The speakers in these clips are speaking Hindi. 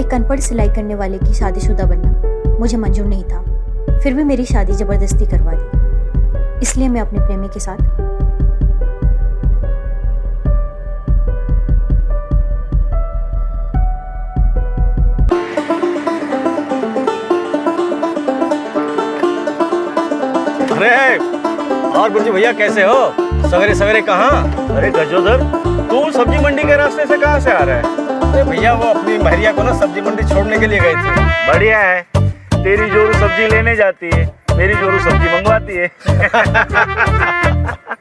एक अनपढ़ सिलाई करने वाले की शादीशुदा बनना मुझे मंजूर नहीं था। फिर भी मेरी शादी जबरदस्ती करवा दी। इसलिए मैं अपने प्रेमी के साथ अरे और गुरुजी भैया कैसे हो? सवेरे सवेरे कहाँ? अरे गजोदर, तू सब्जी मंडी के रास्ते से कहाँ से आ रहा है? अरे भैया वो अपनी महरिया को ना सब्जी मंडी छोड़ने के लिए गए थे। बढ़िया है, तेरी जोरू सब्जी लेने जाती है, मेरी जोरू सब्जी मंगवाती है।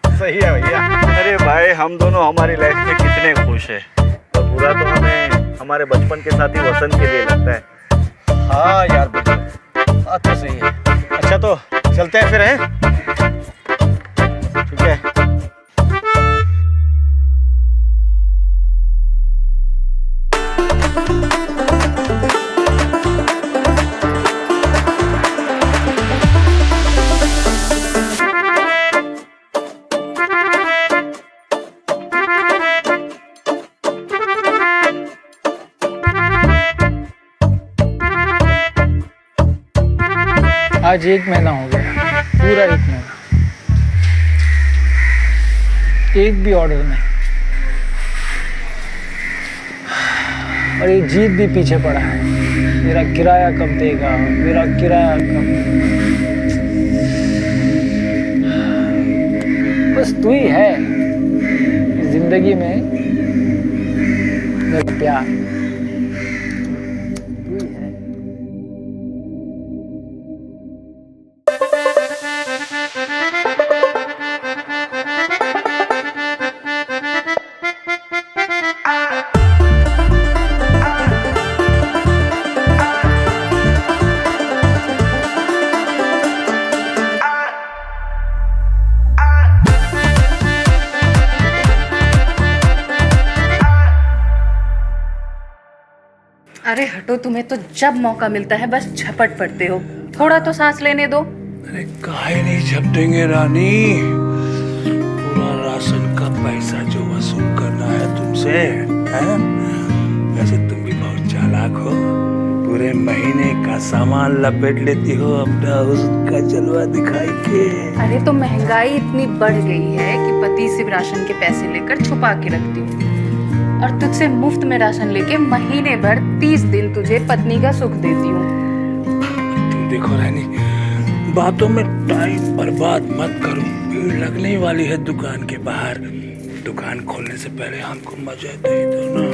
सही है भैया। अरे भाई, हम दोनों हमारी लाइफ में कितने खुश हैं। और बुरा तो हमें हमारे बचपन के साथी वसंत के लिए लगता है। हाँ यार बात तो सही है। अच्छा तो चलते हैं फिर, हैं? ठीक है। आज 1 महीना हो गया, पूरा 1 महीना, एक भी ऑर्डर नहीं। और ये जीत भी पीछे पड़ा है, मेरा किराया कब देगा, मेरा किराया कब। बस तू ही है जिंदगी में मेरा प्यार। अरे हटो, तुम्हें तो जब मौका मिलता है बस झपट पड़ते हो। थोड़ा तो सांस लेने दो। अरे काहे नहीं झपटेंगे रानी, पूरा राशन का पैसा जो वसूल करना है तुमसे, हैं? वैसे तुम भी बहुत चालाक हो, पूरे महीने का सामान लपेट लेती हो अपना हुस्न का जलवा दिखाई के। अरे तो महंगाई इतनी बढ़ गई है कि पति से राशन के पैसे लेकर छुपा के रखती हूँ, और तुझसे मुफ्त में राशन लेके महीने भर 30 दिन तुझे पत्नी का सुख देती हूँ। तुम देखो रानी, बातों में टाइम बर्बाद मत करो, भीड़ लगने वाली है दुकान के बाहर। दुकान खोलने से पहले हमको मजा दे दो ना।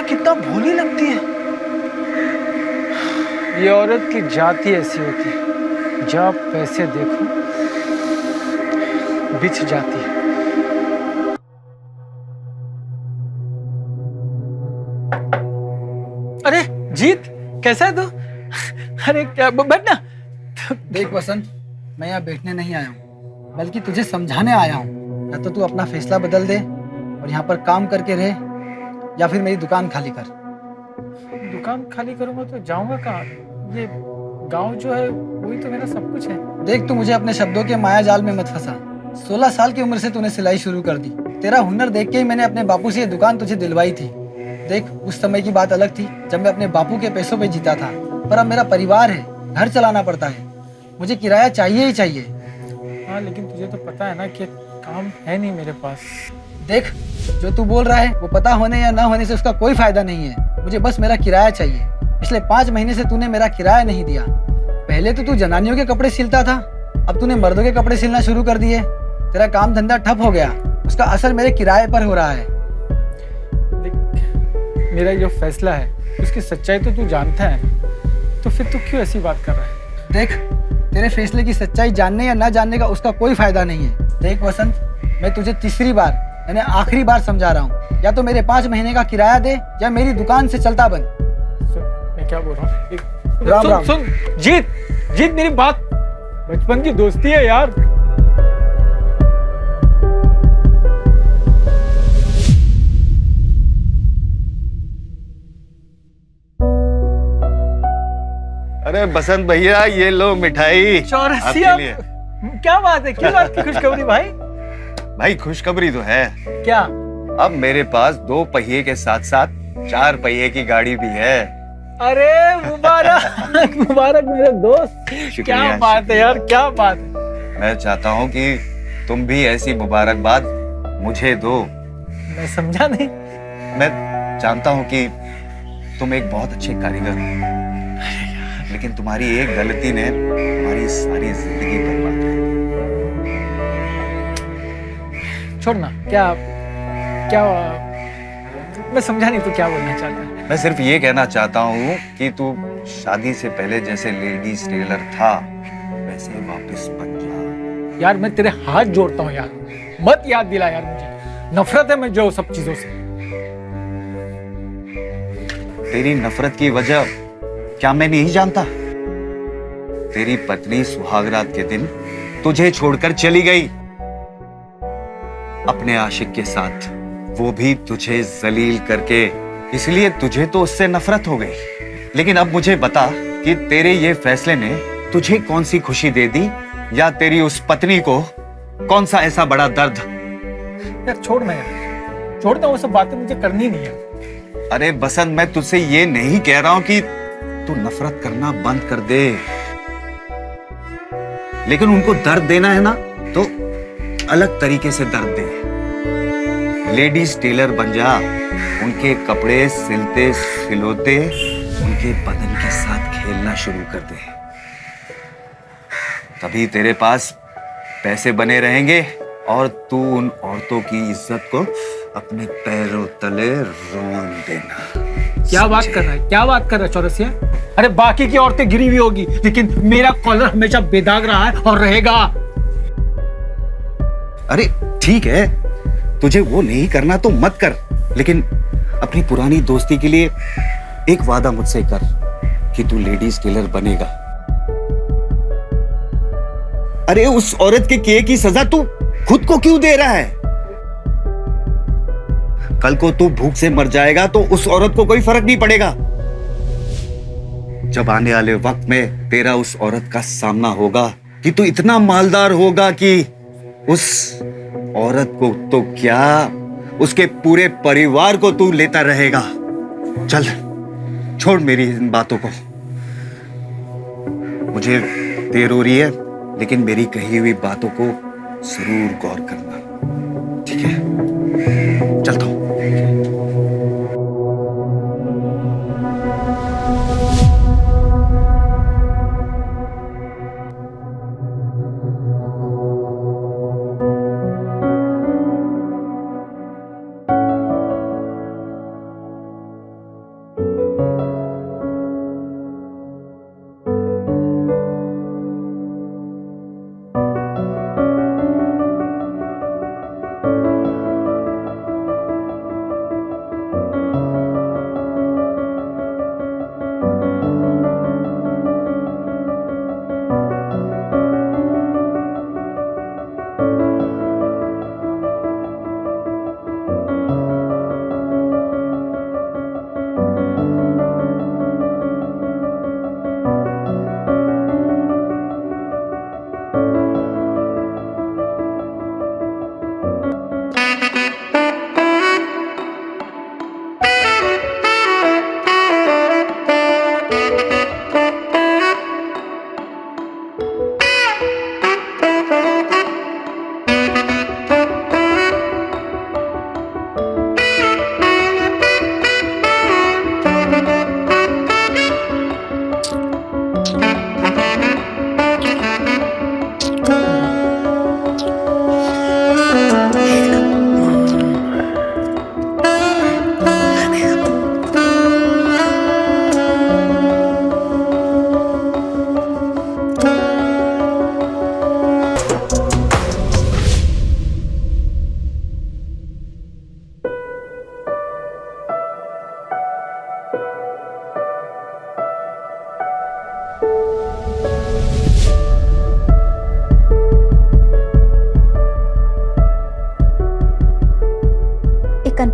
कितना भोली लगती है। ये औरत की जाति ऐसी होती है, जब पैसे देखो बिछ जाती है। अरे जीत, कैसा है तू? अरे क्या बैठना। देख वसंत, मैं यहाँ बैठने नहीं आया हूँ, बल्कि तुझे समझाने आया हूँ। या तो तू अपना फैसला बदल दे और यहाँ पर काम करके रहे, या फिर मेरी दुकान खाली कर। दुकान खाली करूंगा तो जाऊंगा कहाँ? ये गांव जो है वही तो मेरा सब कुछ है। देख, तू मुझे अपने शब्दों के माया जाल में मत फंसा। 16 साल की उम्र से तूने सिलाई शुरू कर दी। तेरा हुनर देख के ही मैंने अपने बापू से ये दुकान तुझे दिलवाई थी। देख, उस समय की बात अलग थी जब मैं अपने बापू के पैसों पे जीता था, पर अब मेरा परिवार है, घर चलाना पड़ता है, मुझे किराया चाहिए ही चाहिए। हाँ, लेकिन तुझे तो पता है ना कि काम है नहीं मेरे पास। देख, जो तू बोल रहा है वो पता होने या ना होने से उसका कोई फायदा नहीं है। मुझे बस मेरा किराया चाहिए। पिछले 5 महीने से तूने मेरा किराया नहीं दिया। पहले तो तू जनानियों के कपड़े सिलता था, अब तूने मर्दों के कपड़े सिलना शुरू कर दिए। तेरा काम धंधा ठप हो गया, उसका असर मेरे किराए पर हो रहा है। मेरा जो फैसला है उसकी सच्चाई तो तू जानता है, तो फिर तू क्यों ऐसी बात कर रहा है? देख, तेरे फैसले की सच्चाई जानने या ना जानने का उसका कोई फायदा नहीं है। देख वसंत, मैं तुझे तीसरी बार मैंने आखिरी बार समझा रहा हूँ, या तो मेरे 5 महीने का किराया दे या मेरी दुकान से चलता बन। मैं क्या बोल रहा हूँ, राम राम। सुन जीत मेरी बात, बचपन की दोस्ती है यार। अरे बसंत भैया, ये लो मिठाई चौरसिया, आपके लिए। क्या बात है, किस बात की खुशखबरी भाई? भाई खुशखबरी तो है, क्या? अब मेरे पास 2 पहिए के साथ साथ 4 पहिए की गाड़ी भी है। अरे मुबारक मुबारक मेरे दोस्त, शुक्रिया, क्या बात है यार, क्या बात है। मैं चाहता हूँ कि तुम भी ऐसी मुबारकबाद मुझे दो। मैं समझा नहीं। मैं जानता हूँ कि तुम एक बहुत अच्छे कारीगर हो, लेकिन तुम्हारी एक गलती ने तुम्हारी सारी जिंदगी बर्बाद कर दी। छोड़ना, क्या क्या मैं समझा नहीं, तो क्या बोलना चाहता है? मैं सिर्फ ये कहना चाहता हूँ कि तू शादी से पहले जैसे लेडीज टेलर था वैसे वापस बन जा। यार मैं तेरे हाथ जोड़ता हूँ यार, मत याद दिला यार, मुझे नफरत है मुझे वो सब चीजों से। तेरी नफरत की वजह क्या मैं नहीं जानता? तेरी पत्नी सुहागरात के दिन तुझे छोड़कर चली गई अपने आशिक के साथ, वो भी तुझे जलील करके, इसलिए तुझे तो उससे नफरत हो गई। लेकिन अब मुझे बता कि तेरे ये फैसले ने तुझे कौन सी खुशी दे दी, या तेरी उस पत्नी को कौन सा ऐसा बड़ा दर्द? यार छोड़ना यार, छोड़ता हूँ, वो सब बातें मुझे करनी नहीं है। अरे बसंत, मैं तुझसे ये नहीं कह रहा हूं कि तू नफरत करना बंद कर दे, लेकिन उनको दर्द देना है ना तो अलग तरीके से दर्द दे। लेडीज टेलर बन जा, उनके कपड़े सिलते सिलोते उनके बदन के साथ खेलना शुरू कर दे। तभी तेरे पास पैसे बने रहेंगे और तू उन औरतों की इज्जत को अपने पैरों तले रोन देना। क्या बात कर रहा है, क्या बात कर रहा है चौरसिया? अरे बाकी की औरतें गिरी हुई होगी, लेकिन मेरा कॉलर हमेशा बेदाग रहा है और रहेगा। अरे ठीक है, तुझे वो नहीं करना तो मत कर, लेकिन अपनी पुरानी दोस्ती के लिए एक वादा मुझसे कर कि तू लेडीज टेलर बनेगा। अरे उस औरत के किए की सजा तू खुद को क्यों दे रहा है? कल को तू भूख से मर जाएगा तो उस औरत को कोई फर्क नहीं पड़ेगा। जब आने वाले वक्त में तेरा उस औरत का सामना होगा कि तू इतना मालदार होगा कि उस औरत को तो क्या, उसके पूरे परिवार को तू लेता रहेगा। चल छोड़ मेरी इन बातों को, मुझे देर हो रही है, लेकिन मेरी कही हुई बातों को जरूर गौर करना, ठीक है? चलता हूं।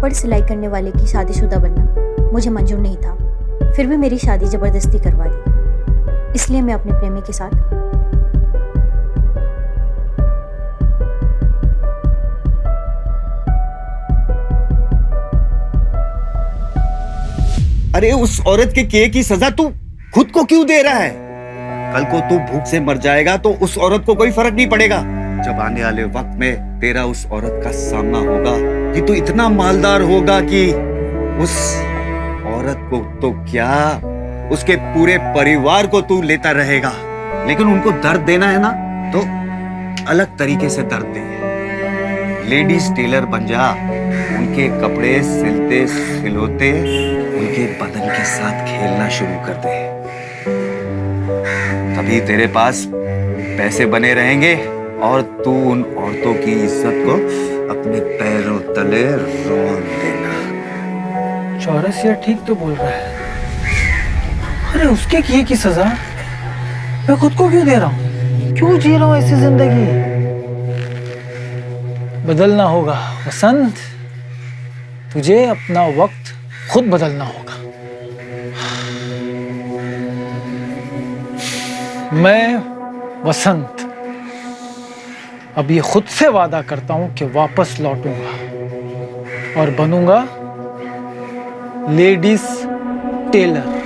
पापड़ सिलाई करने वाले की शादीशुदा बनना मुझे मंजूर नहीं था। फिर भी मेरी शादी जबरदस्ती करवा दी। इसलिए मैं अपने प्रेमी के साथ अरे उस औरत के किए की सजा तू खुद को क्यों दे रहा है? कल को तू भूख से मर जाएगा तो उस औरत को कोई फर्क नहीं पड़ेगा। जब आने वाले वक्त में तेरा उस औरत का सामना होगा कि तू इतना मालदार होगा कि उस औरत को तो क्या, उसके पूरे परिवार को तू लेता रहेगा। लेकिन उनको दर्द देना है ना तो अलग तरीके से दर्द दे। लेडीज टेलर बन जा, उनके कपड़े सिलते सिलोते उनके बदन के साथ खेलना शुरू कर दे। तभी तेरे पास पैसे बने रहेंगे और तू उन औरतों की इज्जत को अपने पैरों तले रोन देना। चौरसिया ठीक तो बोल रहा है। अरे उसके किए की सजा मैं खुद को क्यों दे रहा हूँ? क्यों जी रहा हूँ ऐसी जिंदगी? बदलना होगा वसंत, तुझे अपना वक्त खुद बदलना होगा। मैं वसंत अब ये खुद से वादा करता हूं कि वापस लौटूंगा और बनूंगा लेडीज टेलर।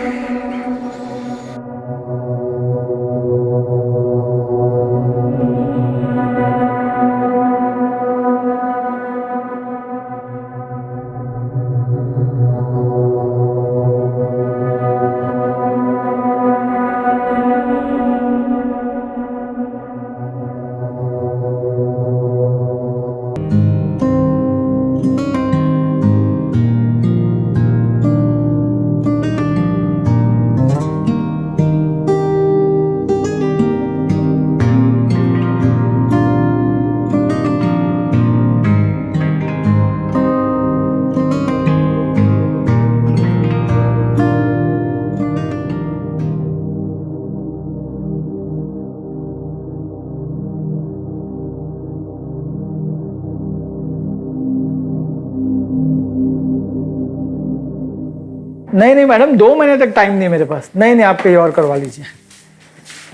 नहीं नहीं मैडम, 2 महीने तक टाइम नहीं मेरे पास। नहीं नहीं, आप कहीं और करवा लीजिए।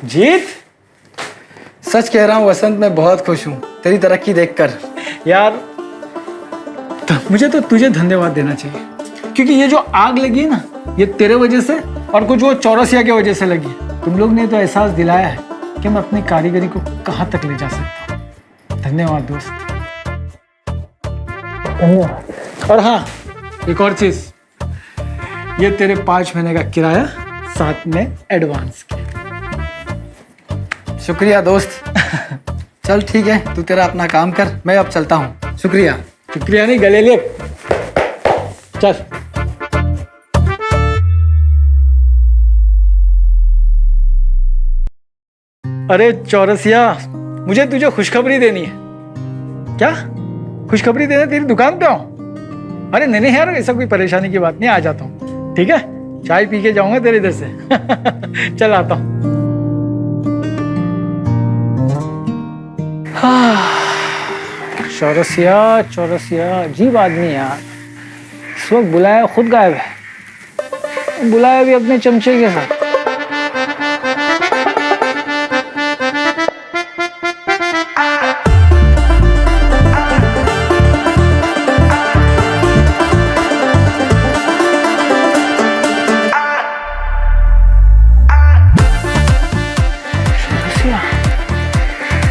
जीत, सच कह रहा हूँ वसंत, मैं बहुत खुश हूँ तेरी तरक्की देखकर। यार मुझे तो तुझे धन्यवाद देना चाहिए, क्योंकि ये जो आग लगी है ना, ये तेरे वजह से और कुछ वो चौरसिया की वजह से लगी। तुम लोग ने तो एहसास दिलाया है कि मैं अपनी कारीगरी को कहाँ तक ले जा सकता हूँ। धन्यवाद दोस्त, धन्यवाद। और हाँ, एक और चीज, ये तेरे 5 महीने का किराया साथ में एडवांस के। शुक्रिया दोस्त। चल ठीक है, तू तेरा अपना काम कर, मैं अब चलता हूँ। शुक्रिया। शुक्रिया नहीं, गले ले। चल। अरे चौरसिया, मुझे तुझे खुशखबरी देनी है। क्या खुशखबरी देना? तेरी दुकान पे आऊं? अरे नहीं नहीं यार, ऐसा कोई परेशानी की बात नहीं, आ जाता हूँ। ठीक है, चाय पी के जाऊंगा तेरे इधर से। चल आता हूँ। चौरसिया, चौरसिया अजीब आदमी यार। इस वक्त बुलाया खुद गायब है, बुलाया भी अपने चमचे के साथ।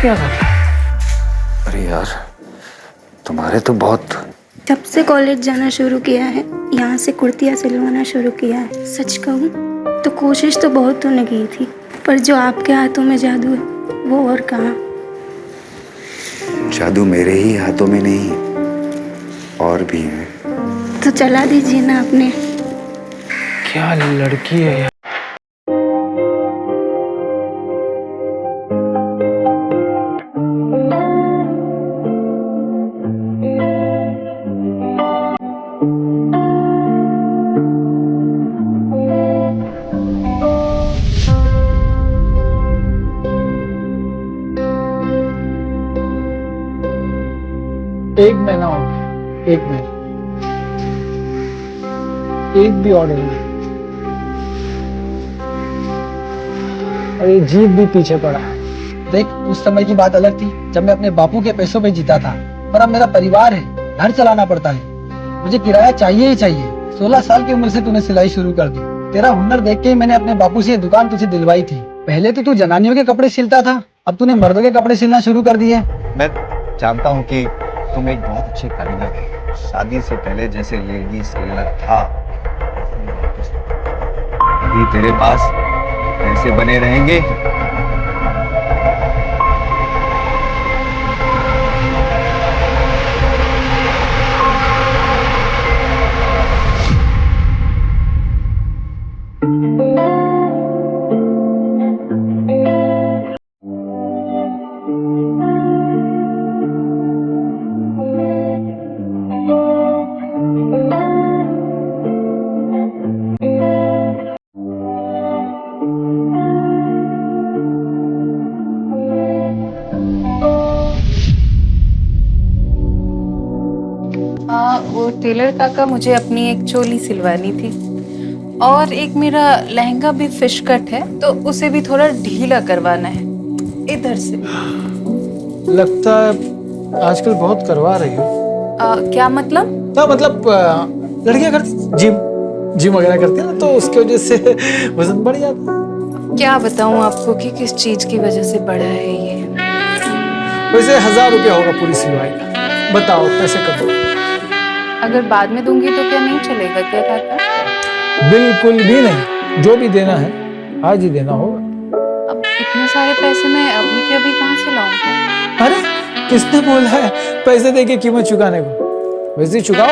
क्या कर रहा है? अरे यार, तुम्हारे तो बहुत। जब से कॉलेज जाना शुरू किया है, यहाँ से कुर्तियाँ सिलवाना शुरू किया है, सच कहूँ तो कोशिश तो बहुत होने की थी, पर जो आपके हाथों में जादू है वो और कहाँ। जादू मेरे ही हाथों में नहीं, और भी है। तो चला दीजिए ना अपने। क्या लड़की है यार। एक महीना हो गया, 1 महीना। एक भी ऑर्डर नहीं, और ये जीप भी पीछे पड़ा है। देख, उस समय की बात अलग थी जब मैं अपने बापू के पैसों पे जीता था, पर अब मेरा परिवार है, घर चलाना पड़ता है, मुझे किराया चाहिए ही चाहिए। 16 साल की उम्र से तूने सिलाई शुरू कर दी। तेरा हुनर देख के ही मैंने अपने बापू से ये दुकान तुझे दिलवाई थी। पहले तो तू जनानियों के कपड़े सिलता था, अब तूने मर्दों के कपड़े सिलना शुरू कर दिए। मैं जानता हूँ कि तुम एक बहुत अच्छे कारीगर हो। शादी से पहले जैसे लेडीज टेलर था, अभी तेरे पास पैसे बने रहेंगे। वो टेलर काका मुझे अपनी एक चोली सिलवानी थी और एक मेरा लहंगा भी फिश कट है, तो उसे भी थोड़ा ढीला करवाना है इधर से। लगता है आजकल बहुत करवा रही हो। क्या मतलब? तो मतलब लड़कियां करती जिम वगैरह करती है ना, तो उसकी वजह से वजन बढ़ जाता है। क्या बताऊं आपको कि किस चीज की वजह से बढ़ा है ये। वैसे 1000 रुपया होगा पूरी सिलवाई का। बताओ पैसे कब दो? अगर बाद में दूंगी तो क्या नहीं चलेगा क्या काका? बिल्कुल भी नहीं, जो भी देना है आज ही देना होगा। अब इतने सारे पैसे मैं अभी के अभी कहाँ से लाऊं? अरे किसने बोला है पैसे देके कीमत चुकाने को? वैसे ही चुकाओ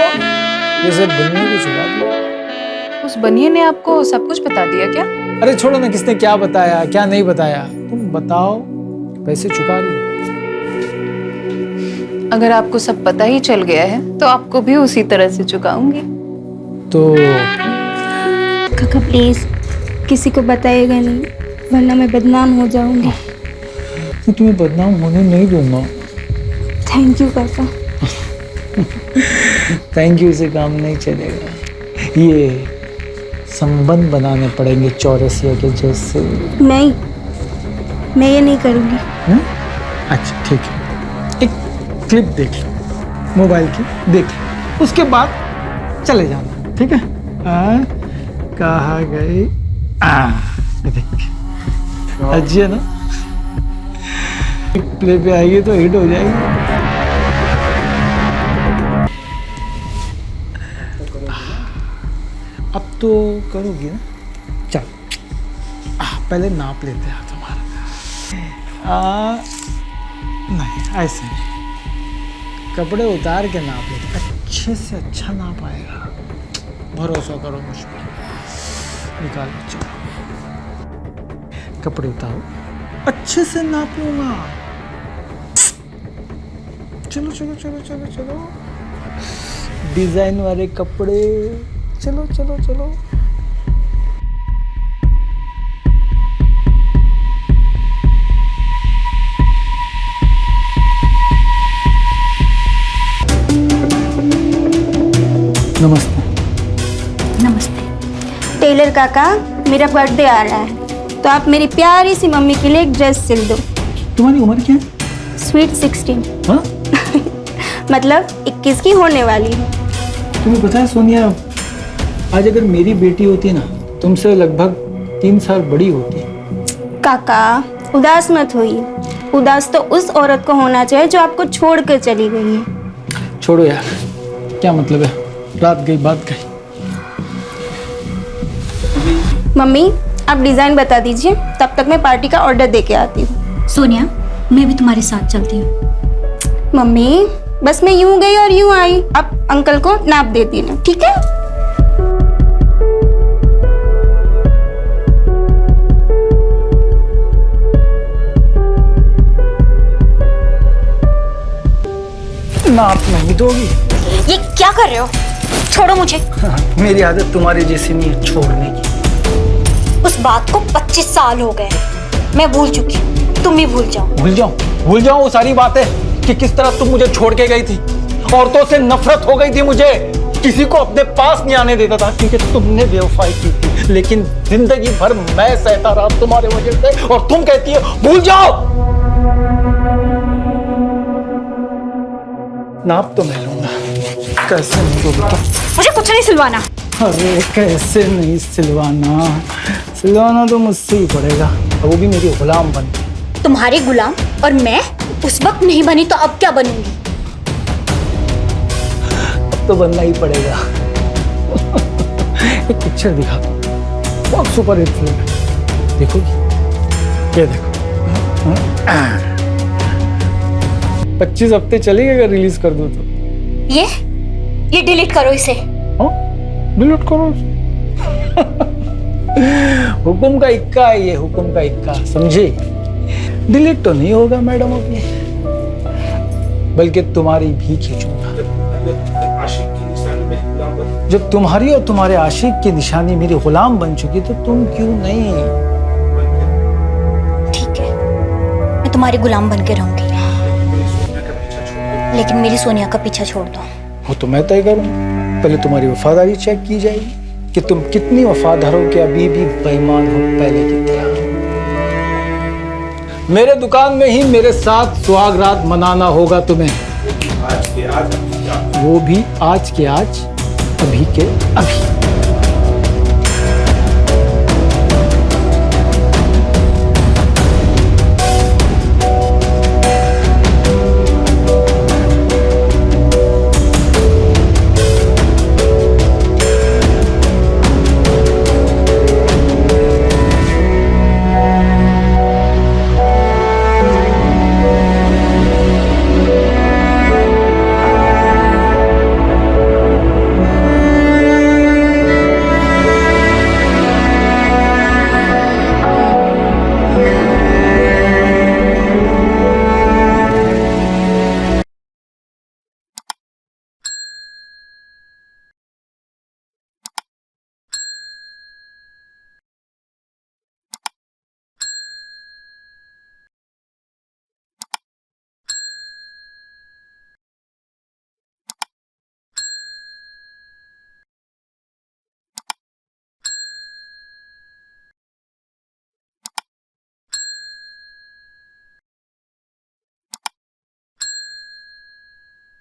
जैसे बनिए को चुका दिया। उस बनिए ने आपको सब कुछ बता दिया क्या? अरे छोड़ो ना, किसने क्या बताया क्या नहीं बताया, तुम बताओ पैसे चुका रही हो। अगर आपको सब पता ही चल गया है तो आपको भी उसी तरह से चुकाऊंगी। तो काका प्लीज किसी को बताइएगा नहीं, वरना मैं बदनाम हो जाऊंगी। मैं तुम्हें बदनाम होने नहीं दूंगा। थैंक यू काका। थैंक यू से काम नहीं चलेगा, ये संबंध बनाने पड़ेंगे चौरसिया के जैसे। नहीं, मैं ये नहीं करूंगी। अच्छा ठीक है, एक क्लिप देख लो मोबाइल की, देख लो, उसके बाद चले जाना, ठीक है? कहाँ गई? देख अच्छी है ना, प्ले पे आएगी तो हिट हो जाएगी। अब तो करोगी ना? चल पहले नाप लेते हैं तुम्हारा। नहीं ऐसे नहीं, कपड़े उतार के नाप लेते, अच्छे से अच्छा नाप आएगा, भरोसा करो मुझ पर। निकालो, चलो कपड़े उतारो, अच्छे से नाप लूंगा। चलो चलो चलो चलो चलो, डिजाइन वाले कपड़े, चलो चलो चलो। नमस्ते। नमस्ते। टेलर काका, मेरा बर्थडे आ रहा है, तो आप मेरी प्यारी सी मम्मी के लिए एक ड्रेस सिल दो। तुम्हारी उम्र क्या है? स्वीट 16। हाँ? मतलब 21 की होने वाली है। तुम्हें पता है सोनिया, आज अगर मेरी बेटी होती ना, तुमसे लगभग 3 साल बड़ी होती। काका उदास मत होइए, उदास तो उस औरत को होना चाहिए जो आपको छोड़ कर चली गई है। छोड़ो यार, क्या मतलब है, रात गई बात गई। मम्मी आप डिजाइन बता दीजिए, तब तक मैं पार्टी का ऑर्डर दे के आती हूँ। सोनिया, मैं भी तुम्हारे साथ चलती हूँ। मम्मी बस मैं यूं गई और यूं आई, अब अंकल को नाप देती हूँ, ठीक है? नाप नहीं दोगी? ये क्या कर रहे हो? छोड़ो मुझे। मेरी आदत तुम्हारे जैसी नहीं है छोड़ने की। उस बात को 25 साल हो गए, मैं भूल चुकी हूँ, तुम भी भूल जाओ। भूल जाओ वो सारी बातें कि किस तरह तुम मुझे छोड़ के गई थी, औरतों से नफरत हो गई थी मुझे, किसी को अपने पास नहीं आने देता था क्योंकि तुमने बेवफाई की थी, लेकिन जिंदगी भर मैं सहता रहा तुम्हारे वजह से, और तुम कहती हो भूल जाओ। नाप तो मैं लूंगा, कैसे नहीं लूंगा? मुझे कुछ नहीं सिलवाना। अरे कैसे नहीं सिलवाना, सिलवाना तो मुझसे ही पड़ेगा, और वो भी मेरी गुलाम बन के। तुम्हारी गुलाम? और मैं उस वक्त नहीं बनी तो अब क्या बनूंगी? तो बनना ही पड़ेगा। एक पिक्चर दिखा, बहुत सुपर हिट फिल्म है, देखोगी? ये देखो, 25 हफ्ते चलेगी अगर रिलीज कर दो तो। ये डिलीट करो इसे। डिलीट करो। हुक्म का इक्का है ये, हुक्म का इक्का, समझे? डिलीट तो नहीं होगा मैडम अपनी, बल्कि तुम्हारी भी खींचूंगा। जब तुम्हारी और तुम्हारे आशिक की निशानी मेरी गुलाम बन चुकी तो तुम क्यों नहीं? ठीक है, मैं तुम्हारी गुलाम बन के रहूंगी, लेकिन मेरी सोनिया का पीछा छोड़ दो। वो तो मैं तय करूँ, पहले तुम्हारी वफादारी चेक की जाएगी कि तुम कितनी वफादार हो, कि अभी भी बेईमान हो पहले की तरह। मेरे दुकान में ही मेरे साथ सुहाग रात मनाना होगा तुम्हें, वो भी आज के आज, अभी के अभी।